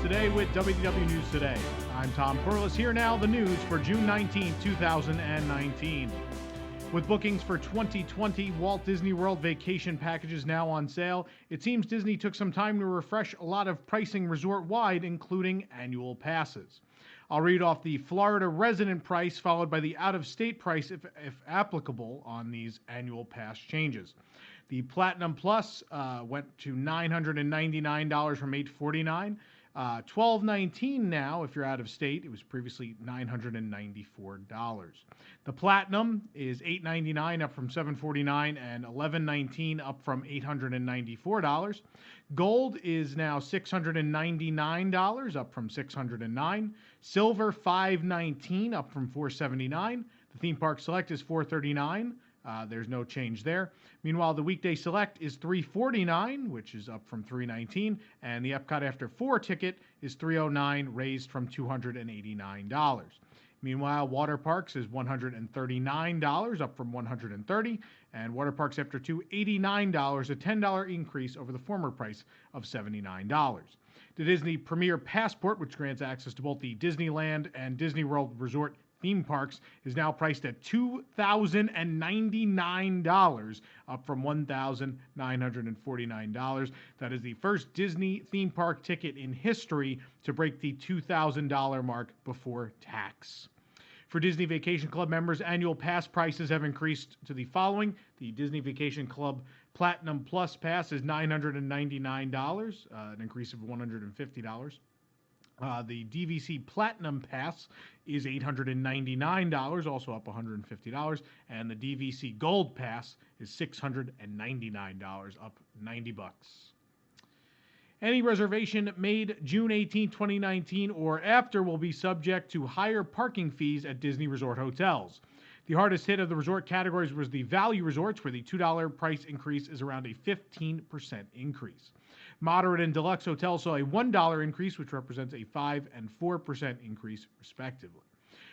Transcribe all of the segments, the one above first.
Today with WDW News Today. I'm Tom Corliss. Here now, the news for June 19, 2019. With bookings for 2020 Walt Disney World vacation packages now on sale, it seems Disney took some time to refresh a lot of pricing resort-wide, including annual passes. I'll read off the Florida resident price, followed by the out-of-state price, if applicable, on these annual pass changes. The Platinum Plus went to $999 from $849. $1,219 now if you're out of state. It was previously $994. The Platinum is $899 up from $749, and $1,119 up from $894. Gold is now $699 up from $609. Silver $519 up from $479. The Theme Park Select is $439. There's no change there. Meanwhile, the Weekday Select is $349, which is up from $319, and the Epcot After 4 ticket is $309, raised from $289. Meanwhile, Water Parks is $139, up from $130, and Water Parks After 2, $89, a $10 increase over the former price of $79. The Disney Premier Passport, which grants access to both the Disneyland and Disney World Resort theme parks, is now priced at $2,099, up from $1,949. That is the first Disney theme park ticket in history to break the $2,000 mark before tax. For Disney Vacation Club members, annual pass prices have increased to the following. The Disney Vacation Club Platinum Plus Pass is $999, an increase of $150. The DVC Platinum Pass is $899, also up $150, and the DVC Gold Pass is $699, up $90. Any reservation made June 18, 2019 or after will be subject to higher parking fees at Disney Resort hotels. The hardest hit of the resort categories was the value resorts, where the $2 price increase is around a 15% increase. Moderate and deluxe hotels saw a $1 increase, which represents a 5% and 4% increase, respectively.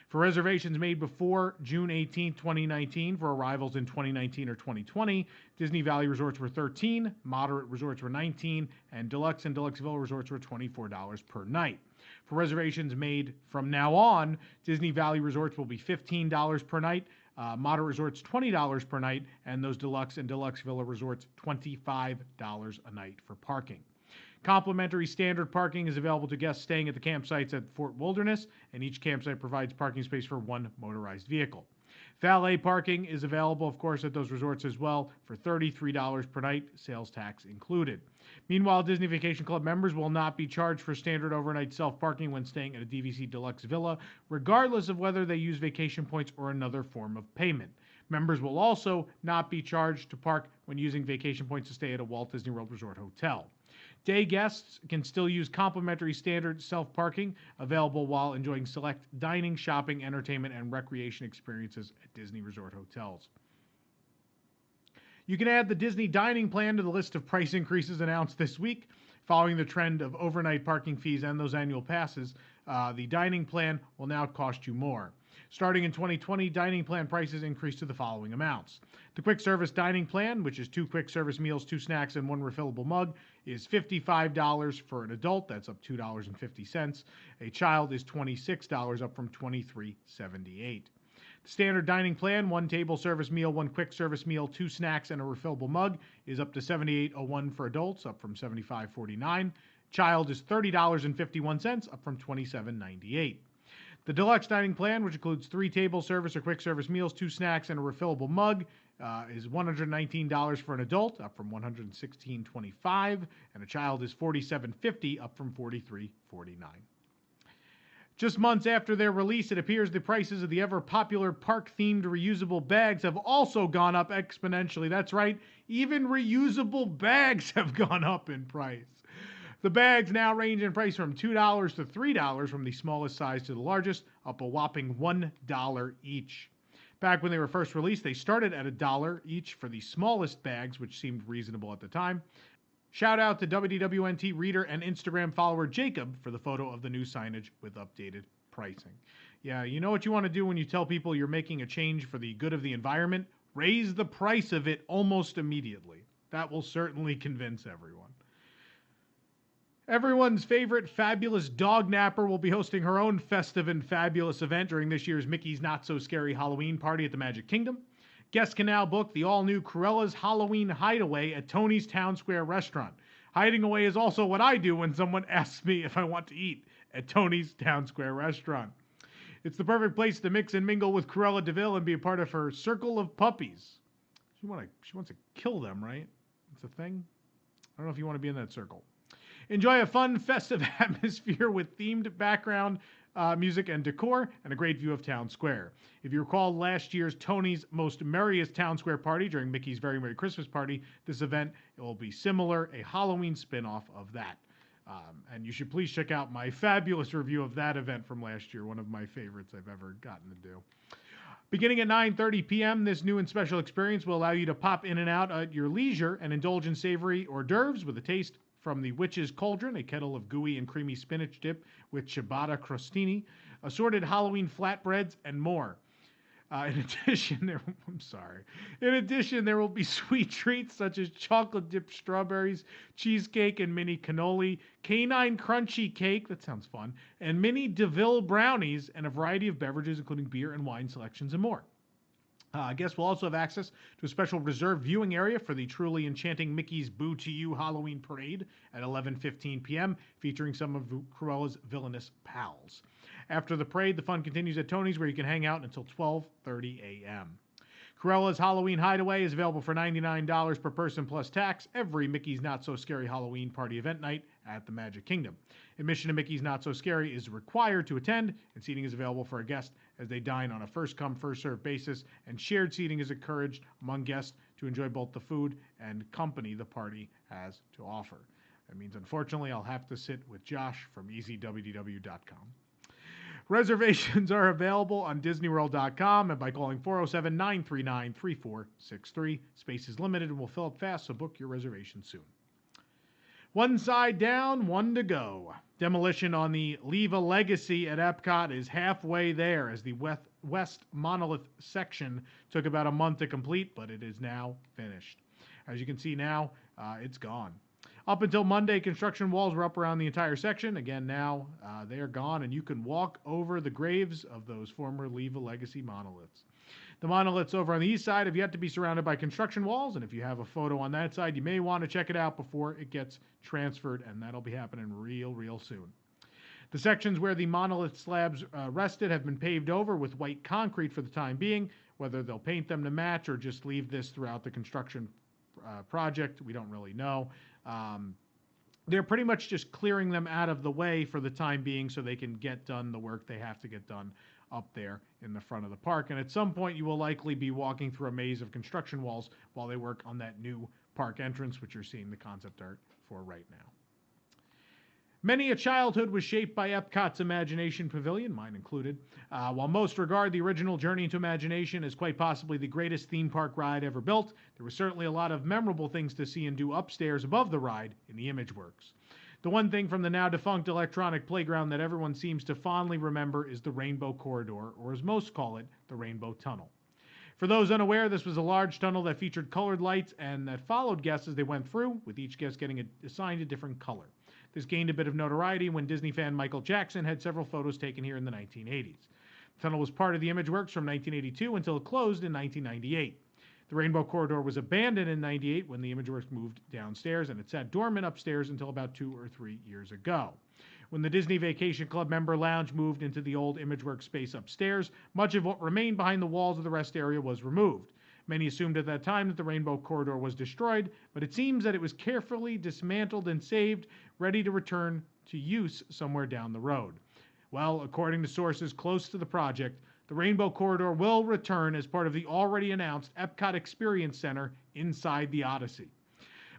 For reservations made before June 18, 2019 for arrivals in 2019 or 2020, Disney Valley resorts were $13, moderate resorts were $19, and deluxe Villa resorts were $24 per night. For reservations made from now on, Disney Valley resorts will be $15 per night, moderate resorts $20 per night, and those deluxe Villa resorts $25 a night for parking. Complimentary standard parking is available to guests staying at the campsites at Fort Wilderness, and each campsite provides parking space for one motorized vehicle. Valet parking is available, of course, at those resorts as well for $33 per night, sales tax included. Meanwhile, Disney Vacation Club members will not be charged for standard overnight self-parking when staying at a DVC Deluxe Villa, regardless of whether they use vacation points or another form of payment. Members will also not be charged to park when using vacation points to stay at a Walt Disney World Resort hotel. Day guests can still use complimentary standard self-parking, available while enjoying select dining, shopping, entertainment, and recreation experiences at Disney Resort hotels. You can add the Disney dining plan to the list of price increases announced this week. Following the trend of overnight parking fees and those annual passes, the dining plan will now cost you more. Starting in 2020, dining plan prices increased to the following amounts. The quick service dining plan, which is 2 quick service meals, 2 snacks, and 1 refillable mug, is $55 for an adult. That's up $2.50. A child is $26, up from $23.78. The standard dining plan, 1 table service meal, 1 quick service meal, 2 snacks, and a refillable mug, is up to $78.01 for adults, up from $75.49. Child is $30.51, up from $27.98. The deluxe dining plan, which includes 3 table service or quick service meals, 2 snacks, and a refillable mug, is $119 for an adult, up from $116.25, and a child is $47.50, up from $43.49. Just months after their release, it appears the prices of the ever-popular park-themed reusable bags have also gone up exponentially. That's right, even reusable bags have gone up in price. The bags now range in price from $2 to $3, from the smallest size to the largest, up a whopping $1 each. Back when they were first released, they started at $1 each for the smallest bags, which seemed reasonable at the time. Shout out to WDWNT reader and Instagram follower Jacob for the photo of the new signage with updated pricing. Yeah, you know what you want to do when you tell people you're making a change for the good of the environment? Raise the price of it almost immediately. That will certainly convince everyone. Everyone's favorite fabulous dog napper will be hosting her own festive and fabulous event during this year's Mickey's Not So Scary Halloween party at the Magic Kingdom. Guests can now book the all-new Cruella's Halloween Hideaway at Tonis Town Square Restaurant. Hiding away is also what I do when someone asks me if I want to eat at Tonis Town Square Restaurant. It's the perfect place to mix and mingle with Cruella DeVille and be a part of her circle of puppies. She wants to kill them, right? It's a thing. I don't know if you want to be in that circle. Enjoy a fun, festive atmosphere with themed background music and decor, and a great view of Town Square. If you recall last year's Tony's Most Merriest Town Square party during Mickey's Very Merry Christmas Party, this event will be similar, a Halloween spin-off of that. And you should please check out my fabulous review of that event from last year, one of my favorites I've ever gotten to do. Beginning at 9:30 p.m., this new and special experience will allow you to pop in and out at your leisure and indulge in savory hors d'oeuvres with a taste from the Witch's Cauldron, a kettle of gooey and creamy spinach dip with ciabatta crostini, assorted Halloween flatbreads, and more. In addition, there will be sweet treats such as chocolate-dipped strawberries, cheesecake, and mini cannoli, canine crunchy cake, that sounds fun, and mini DeVille brownies, and a variety of beverages, including beer and wine selections and more. Guests will also have access to a special reserved viewing area for the truly enchanting Mickey's Boo to You Halloween Parade at 11:15 p.m., featuring some of Cruella's villainous pals. After the parade, the fun continues at Tony's, where you can hang out until 12:30 a.m. Cruella's Halloween Hideaway is available for $99 per person plus tax every Mickey's Not So Scary Halloween party event night at the Magic Kingdom. Admission to Mickey's Not So Scary is required to attend, and seating is available for a guest as they dine on a first-come, first-served basis, and shared seating is encouraged among guests to enjoy both the food and company the party has to offer. That means, unfortunately, I'll have to sit with Josh from EasyWDW.com. Reservations are available on DisneyWorld.com and by calling 407-939-3463. Space is limited and will fill up fast, so book your reservation soon. One side down, one to go. Demolition on the Leave a Legacy at Epcot is halfway there, as the West Monolith section took about a month to complete, but it is now finished. As you can see now, it's gone. Up until Monday, construction walls were up around the entire section. Again, now they are gone, and you can walk over the graves of those former Leave a Legacy monoliths. The monoliths over on the east side have yet to be surrounded by construction walls, and if you have a photo on that side, you may want to check it out before it gets transferred, and that'll be happening real soon. The sections where the monolith slabs rested have been paved over with white concrete for the time being. Whether they'll paint them to match or just leave this throughout the construction project, we don't really know. They're pretty much just clearing them out of the way for the time being so they can get done the work they have to get done up there in the front of the park. And at some point, you will likely be walking through a maze of construction walls while they work on that new park entrance, which you're seeing the concept art for right now. Many a childhood was shaped by Epcot's Imagination Pavilion, mine included. While most regard the original Journey into Imagination as quite possibly the greatest theme park ride ever built, there were certainly a lot of memorable things to see and do upstairs above the ride in the ImageWorks. The one thing from the now-defunct electronic playground that everyone seems to fondly remember is the Rainbow Corridor, or as most call it, the Rainbow Tunnel. For those unaware, this was a large tunnel that featured colored lights and that followed guests as they went through, with each guest getting assigned a different color. This gained a bit of notoriety when Disney fan Michael Jackson had several photos taken here in the 1980s. The tunnel was part of the ImageWorks from 1982 until it closed in 1998. The Rainbow Corridor was abandoned in 98 when the ImageWorks moved downstairs, and it sat dormant upstairs until about 2 or 3 years ago. When the Disney Vacation Club member lounge moved into the old ImageWorks space upstairs, much of what remained behind the walls of the rest area was removed. Many assumed at that time that the Rainbow Corridor was destroyed, but it seems that it was carefully dismantled and saved, ready to return to use somewhere down the road. Well, according to sources close to the project, the Rainbow Corridor will return as part of the already announced Epcot Experience Center inside the Odyssey.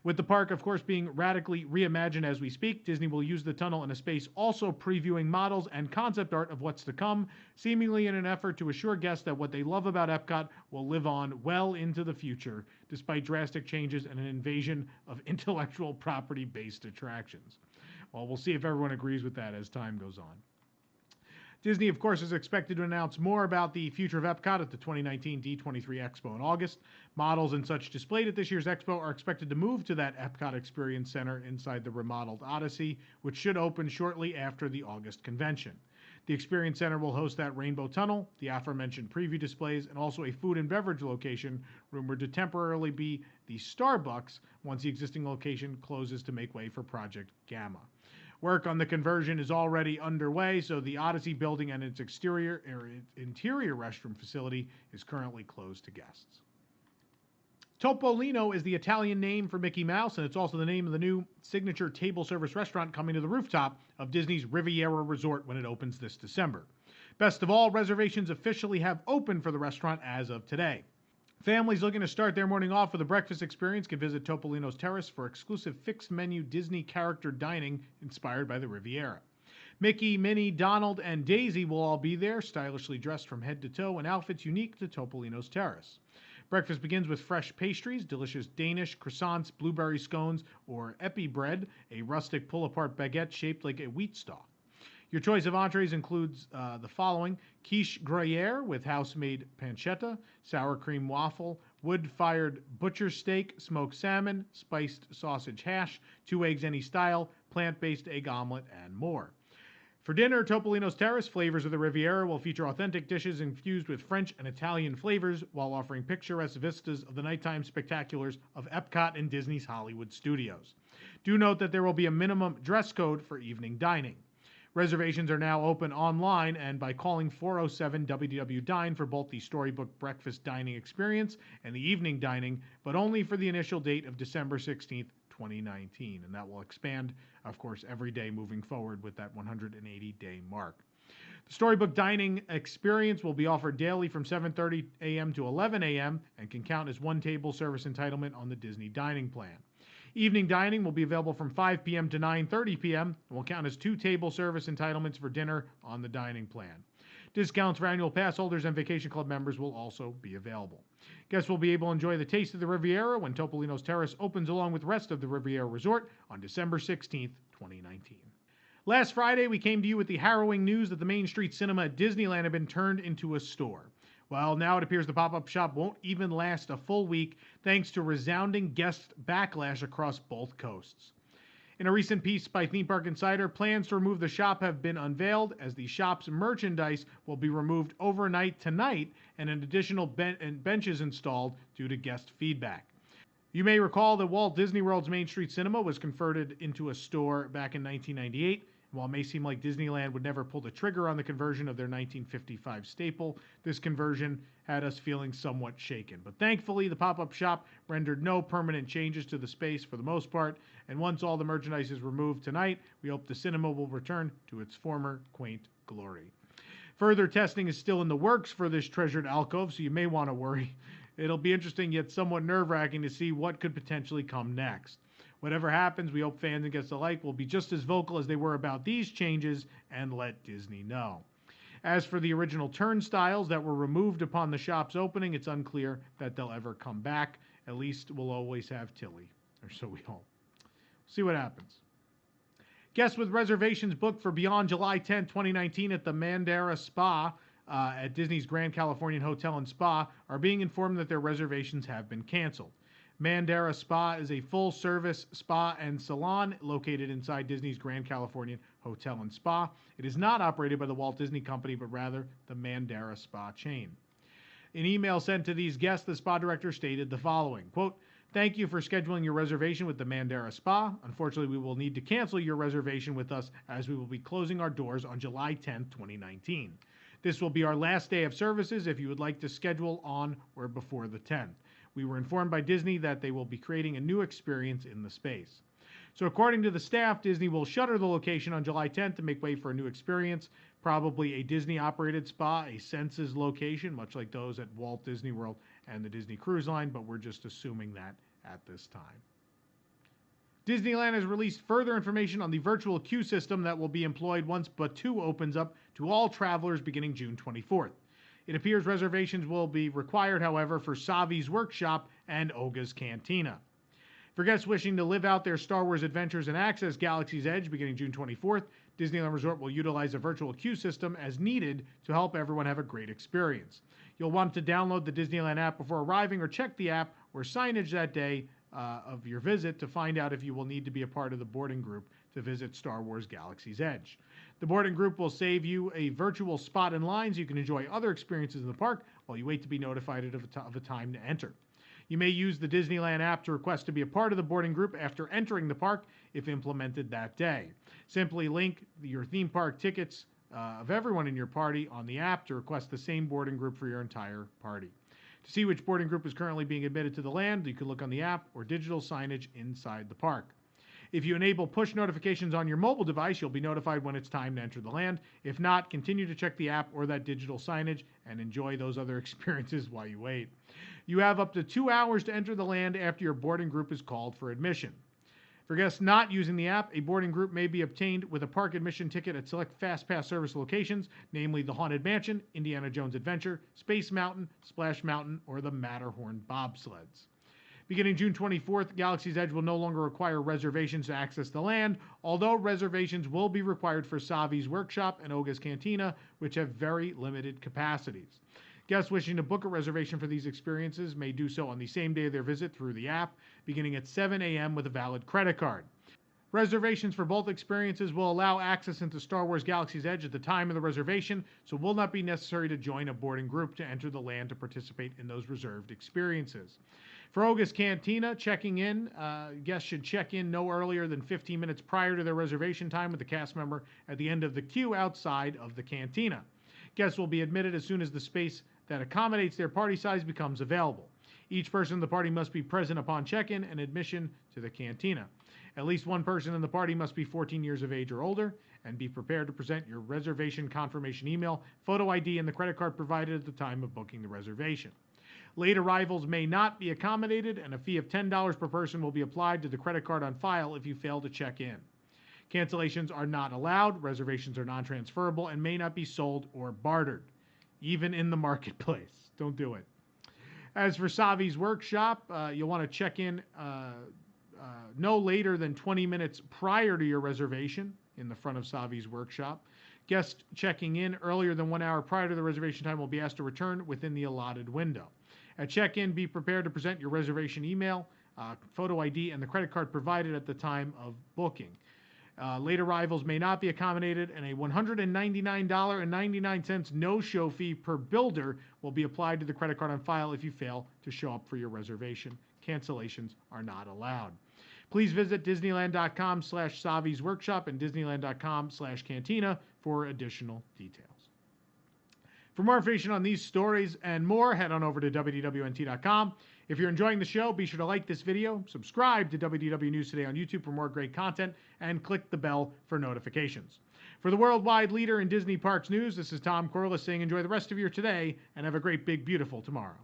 With the park, of course, being radically reimagined as we speak, Disney will use the tunnel in a space also previewing models and concept art of what's to come, seemingly in an effort to assure guests that what they love about Epcot will live on well into the future, despite drastic changes and an invasion of intellectual property-based attractions. Well, we'll see if everyone agrees with that as time goes on. Disney, of course, is expected to announce more about the future of Epcot at the 2019 D23 Expo in August. Models and such displayed at this year's Expo are expected to move to that Epcot Experience Center inside the remodeled Odyssey, which should open shortly after the August convention. The Experience Center will host that rainbow tunnel, the aforementioned preview displays, and also a food and beverage location rumored to temporarily be the Starbucks once the existing location closes to make way for Project Gamma. Work on the conversion is already underway, so the Odyssey building and its interior restroom facility is currently closed to guests. Topolino is the Italian name for Mickey Mouse, and it's also the name of the new signature table service restaurant coming to the rooftop of Disney's Riviera Resort when it opens this December. Best of all, reservations officially have opened for the restaurant as of today. Families looking to start their morning off with a breakfast experience can visit Topolino's Terrace for exclusive fixed-menu Disney character dining inspired by the Riviera. Mickey, Minnie, Donald, and Daisy will all be there, stylishly dressed from head to toe in outfits unique to Topolino's Terrace. Breakfast begins with fresh pastries, delicious Danish croissants, blueberry scones, or epi bread, a rustic pull-apart baguette shaped like a wheat stalk. Your choice of entrees includes the following: quiche Gruyere with house-made pancetta, sour cream waffle, wood-fired butcher steak, smoked salmon, spiced sausage hash, 2 eggs any style, plant-based egg omelet, and more. For dinner, Topolino's Terrace Flavors of the Riviera will feature authentic dishes infused with French and Italian flavors while offering picturesque vistas of the nighttime spectaculars of Epcot and Disney's Hollywood studios. Do note that there will be a minimum dress code for evening dining. Reservations are now open online and by calling 407-WDW-DINE for both the Storybook Breakfast Dining Experience and the Evening Dining, but only for the initial date of December 16th, 2019. And that will expand, of course, every day moving forward with that 180-day mark. The Storybook Dining Experience will be offered daily from 7:30 a.m. to 11 a.m. and can count as one table service entitlement on the Disney Dining Plan. Evening dining will be available from 5 p.m. to 9:30 p.m. and will count as 2 table service entitlements for dinner on the dining plan. Discounts for annual pass holders and Vacation Club members will also be available. Guests will be able to enjoy the taste of the Riviera when Topolino's Terrace opens along with the rest of the Riviera Resort on December 16th, 2019. Last Friday, we came to you with the harrowing news that the Main Street Cinema at Disneyland had been turned into a store. Well, now it appears the pop-up shop won't even last a full week thanks to resounding guest backlash across both coasts. In a recent piece by Theme Park Insider, plans to remove the shop have been unveiled as the shop's merchandise will be removed overnight tonight and an additional benches installed due to guest feedback. You may recall that Walt Disney World's Main Street Cinema was converted into a store back in 1998. While it may seem like Disneyland would never pull the trigger on the conversion of their 1955 staple, this conversion had us feeling somewhat shaken. But thankfully, the pop-up shop rendered no permanent changes to the space for the most part, and once all the merchandise is removed tonight, we hope the cinema will return to its former quaint glory. Further testing is still in the works for this treasured alcove, so you may want to worry. It'll be interesting yet somewhat nerve-wracking to see what could potentially come next. Whatever happens, we hope fans and guests alike will be just as vocal as they were about these changes and let Disney know. As for the original turnstiles that were removed upon the shop's opening, it's unclear that they'll ever come back. At least we'll always have Tilly, or so we hope. See what happens. Guests with reservations booked for beyond July 10, 2019 at the Mandara Spa at Disney's Grand Californian Hotel and Spa are being informed that their reservations have been canceled. Mandara Spa is a full-service spa and salon located inside Disney's Grand Californian Hotel and Spa. It is not operated by the Walt Disney Company, but rather the Mandara Spa chain. In email sent to these guests, the spa director stated the following, quote, "Thank you for scheduling your reservation with the Mandara Spa. Unfortunately, we will need to cancel your reservation with us as we will be closing our doors on July 10, 2019. This will be our last day of services if you would like to schedule on or before the 10th. We were informed by Disney that they will be creating a new experience in the space." So according to the staff, Disney will shutter the location on July 10th to make way for a new experience, probably a Disney-operated spa, a Senses location, much like those at Walt Disney World and the Disney Cruise Line, but we're just assuming that at this time. Disneyland has released further information on the virtual queue system that will be employed once Batuu opens up to all travelers beginning June 24th. It appears reservations will be required, however, for Savi's Workshop and Oga's Cantina. For guests wishing to live out their Star Wars adventures and access Galaxy's Edge beginning June 24th, Disneyland Resort will utilize a virtual queue system as needed to help everyone have a great experience. You'll want to download the Disneyland app before arriving or check the app or signage that day of your visit to find out if you will need to be a part of the boarding group to visit Star Wars Galaxy's Edge. The boarding group will save you a virtual spot in line so you can enjoy other experiences in the park while you wait to be notified of a time to enter. You may use the Disneyland app to request to be a part of the boarding group after entering the park if implemented that day. Simply link your theme park tickets of everyone in your party on the app to request the same boarding group for your entire party. To see which boarding group is currently being admitted to the land, you can look on the app or digital signage inside the park. If you enable push notifications on your mobile device, you'll be notified when it's time to enter the land. If not, continue to check the app or that digital signage and enjoy those other experiences while you wait. You have up to 2 hours to enter the land after your boarding group is called for admission. For guests not using the app, a boarding group may be obtained with a park admission ticket at select FastPass service locations, namely the Haunted Mansion, Indiana Jones Adventure, Space Mountain, Splash Mountain, or the Matterhorn bobsleds. Beginning June 24th, Galaxy's Edge will no longer require reservations to access the land, although reservations will be required for Savi's Workshop and Oga's Cantina, which have very limited capacities. Guests wishing to book a reservation for these experiences may do so on the same day of their visit through the app, beginning at 7 a.m. with a valid credit card. Reservations for both experiences will allow access into Star Wars Galaxy's Edge at the time of the reservation, so it will not be necessary to join a boarding group to enter the land to participate in those reserved experiences. For Oga's Cantina, checking in, guests should check in no earlier than 15 minutes prior to their reservation time with the cast member at the end of the queue outside of the cantina. Guests will be admitted as soon as the space that accommodates their party size becomes available. Each person in the party must be present upon check-in and admission to the cantina. At least one person in the party must be 14 years of age or older, and be prepared to present your reservation confirmation email, photo ID, and the credit card provided at the time of booking the reservation. Late arrivals may not be accommodated, and a fee of $10 per person will be applied to the credit card on file if you fail to check in. Cancellations are not allowed, reservations are non-transferable, and may not be sold or bartered, even in the marketplace. Don't do it. As for Savi's Workshop, you'll want to check in no later than 20 minutes prior to your reservation in the front of Savi's Workshop. Guests checking in earlier than 1 hour prior to the reservation time will be asked to return within the allotted window. At check-in, be prepared to present your reservation email, photo ID, and the credit card provided at the time of booking. Late arrivals may not be accommodated, and a $199.99 no-show fee per builder will be applied to the credit card on file if you fail to show up for your reservation. Cancellations are not allowed. Please visit Disneyland.com/Savi's Workshop and Disneyland.com/Cantina for additional details. For more information on these stories and more, head on over to WDWNT.com. If you're enjoying the show, be sure to like this video, subscribe to WDW News Today on YouTube for more great content, and click the bell for notifications. For the worldwide leader in Disney Parks news, this is Tom Corliss saying enjoy the rest of your today and have a great, big, beautiful tomorrow.